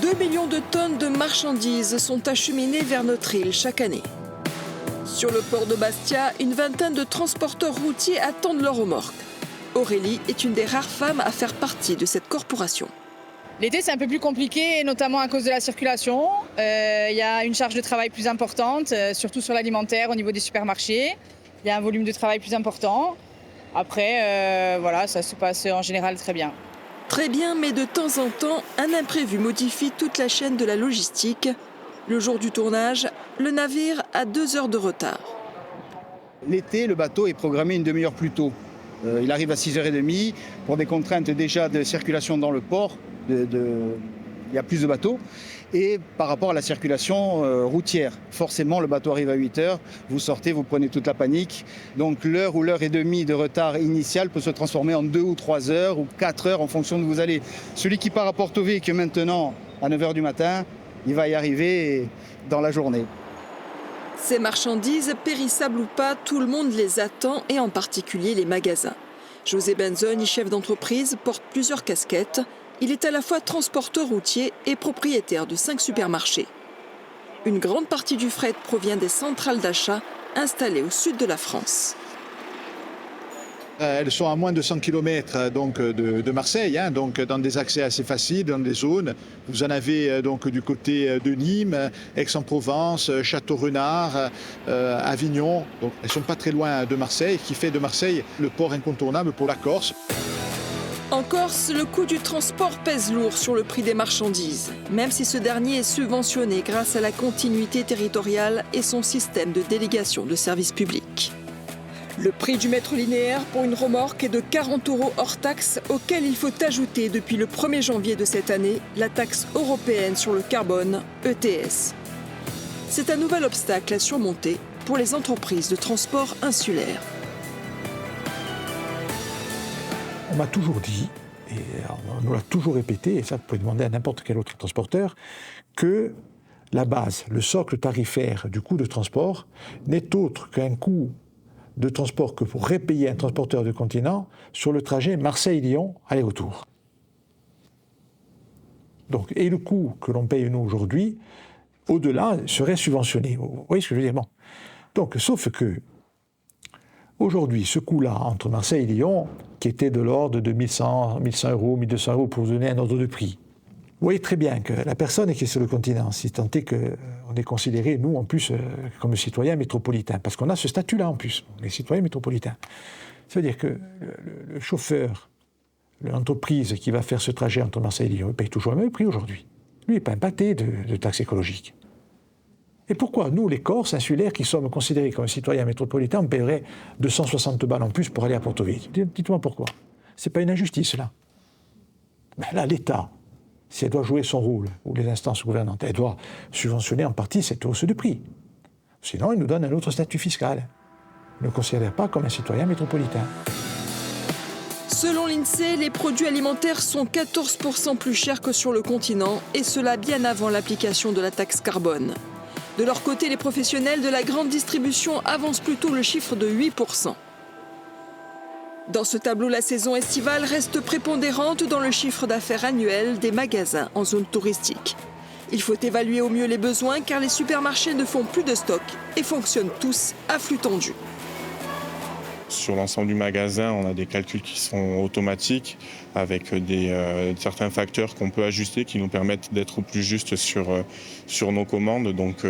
2 millions de tonnes de marchandises sont acheminées vers notre île chaque année. Sur le port de Bastia, une vingtaine de transporteurs routiers attendent leur remorque. Aurélie est une des rares femmes à faire partie de cette corporation. L'été, c'est un peu plus compliqué, notamment à cause de la circulation. Il y a une charge de travail plus importante, surtout sur l'alimentaire, au niveau des supermarchés. Il y a un volume de travail plus important. Après, voilà, ça se passe en général très bien. Très bien, mais de temps en temps, un imprévu modifie toute la chaîne de la logistique. Le jour du tournage, le navire a 2 heures de retard. L'été, le bateau est programmé une demi-heure plus tôt. Il arrive à 6h30 pour des contraintes déjà de circulation dans le port. Il y a plus de bateaux. Et par rapport à la circulation routière, forcément le bateau arrive à 8h, vous sortez, vous prenez toute la panique. Donc l'heure ou l'heure et demie de retard initial peut se transformer en 2 ou 3 heures ou 4 heures en fonction de où vous allez. Celui qui part à Porto Vecchio maintenant à 9h du matin, il va y arriver dans la journée. Ces marchandises, périssables ou pas, tout le monde les attend et en particulier les magasins. José Benzoni, chef d'entreprise, porte plusieurs casquettes. Il est à la fois transporteur routier et propriétaire de 5 supermarchés. Une grande partie du fret provient des centrales d'achat installées au sud de la France. Elles sont à moins de 100 km donc, de Marseille, donc dans des accès assez faciles, dans des zones. Vous en avez donc du côté de Nîmes, Aix-en-Provence, Château-Renard, Avignon. Donc elles ne sont pas très loin de Marseille, qui fait de Marseille le port incontournable pour la Corse. En Corse, le coût du transport pèse lourd sur le prix des marchandises, même si ce dernier est subventionné grâce à la continuité territoriale et son système de délégation de services publics. Le prix du mètre linéaire pour une remorque est de 40 € hors taxe, auquel il faut ajouter depuis le 1er janvier de cette année la taxe européenne sur le carbone, ETS. C'est un nouvel obstacle à surmonter pour les entreprises de transport insulaires. On m'a toujours dit, et on nous l'a toujours répété, et ça vous pouvez demander à n'importe quel autre transporteur, que la base, le socle tarifaire du coût de transport n'est autre qu'un coût de transport que pour répayer un transporteur de continent sur le trajet Marseille-Lyon aller-retour. Donc, et le coût que l'on paye nous aujourd'hui, au-delà, serait subventionné. Vous voyez ce que je veux dire? Bon. Donc, sauf que aujourd'hui, ce coût-là, entre Marseille et Lyon, qui était de l'ordre de 1100 €, 1200 € pour vous donner un ordre de prix. Vous voyez très bien que la personne qui est sur le continent, si tant est qu'on est considéré, nous, en plus, comme citoyens métropolitains, parce qu'on a ce statut-là, en plus, les citoyens métropolitains. Ça veut dire que le chauffeur, l'entreprise qui va faire ce trajet entre Marseille et Lyon, il paye toujours le même prix aujourd'hui. Lui, il n'est pas impacté de taxes écologiques. Et pourquoi nous, les Corses insulaires, qui sommes considérés comme citoyens métropolitains, on paierait 260 balles en plus pour aller à Porto Vecchio? Dites-moi pourquoi. Ce n'est pas une injustice, là. Ben là, l'État, si elle doit jouer son rôle, ou les instances gouvernantes, elle doit subventionner en partie cette hausse de prix. Sinon, il nous donne un autre statut fiscal. Il ne nous considère pas comme un citoyen métropolitain. Selon l'INSEE, les produits alimentaires sont 14% plus chers que sur le continent, et cela bien avant l'application de la taxe carbone. De leur côté, les professionnels de la grande distribution avancent plutôt le chiffre de 8%. Dans ce tableau, la saison estivale reste prépondérante dans le chiffre d'affaires annuel des magasins en zone touristique. Il faut évaluer au mieux les besoins car les supermarchés ne font plus de stock et fonctionnent tous à flux tendu. Sur l'ensemble du magasin, on a des calculs qui sont automatiques avec certains facteurs qu'on peut ajuster qui nous permettent d'être au plus juste sur nos commandes. Donc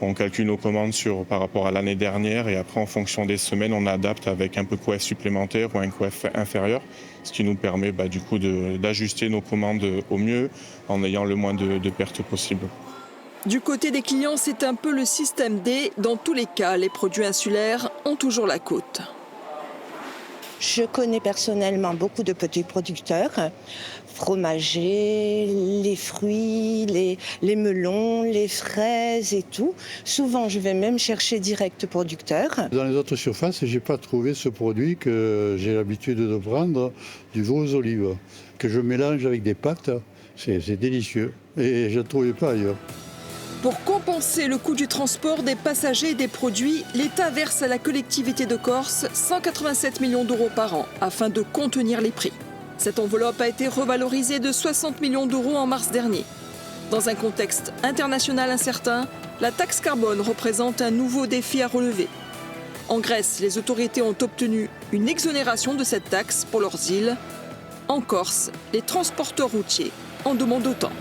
on calcule nos commandes par rapport à l'année dernière et après en fonction des semaines, on adapte avec un peu de coût supplémentaire ou un coût inférieur, ce qui nous permet du coup d'ajuster nos commandes au mieux en ayant le moins de pertes possible. Du côté des clients, c'est un peu le système D. Dans tous les cas, les produits insulaires ont toujours la cote. Je connais personnellement beaucoup de petits producteurs, fromagers, les fruits, les melons, les fraises et tout. Souvent, je vais même chercher direct producteur. Dans les autres surfaces, je n'ai pas trouvé ce produit que j'ai l'habitude de prendre, du veau aux olives, que je mélange avec des pâtes. C'est délicieux et je ne trouvais pas ailleurs. Pour compenser le coût du transport des passagers et des produits, l'État verse à la collectivité de Corse 187 millions d'euros par an afin de contenir les prix. Cette enveloppe a été revalorisée de 60 millions d'euros en mars dernier. Dans un contexte international incertain, la taxe carbone représente un nouveau défi à relever. En Grèce, les autorités ont obtenu une exonération de cette taxe pour leurs îles. En Corse, les transporteurs routiers en demandent autant.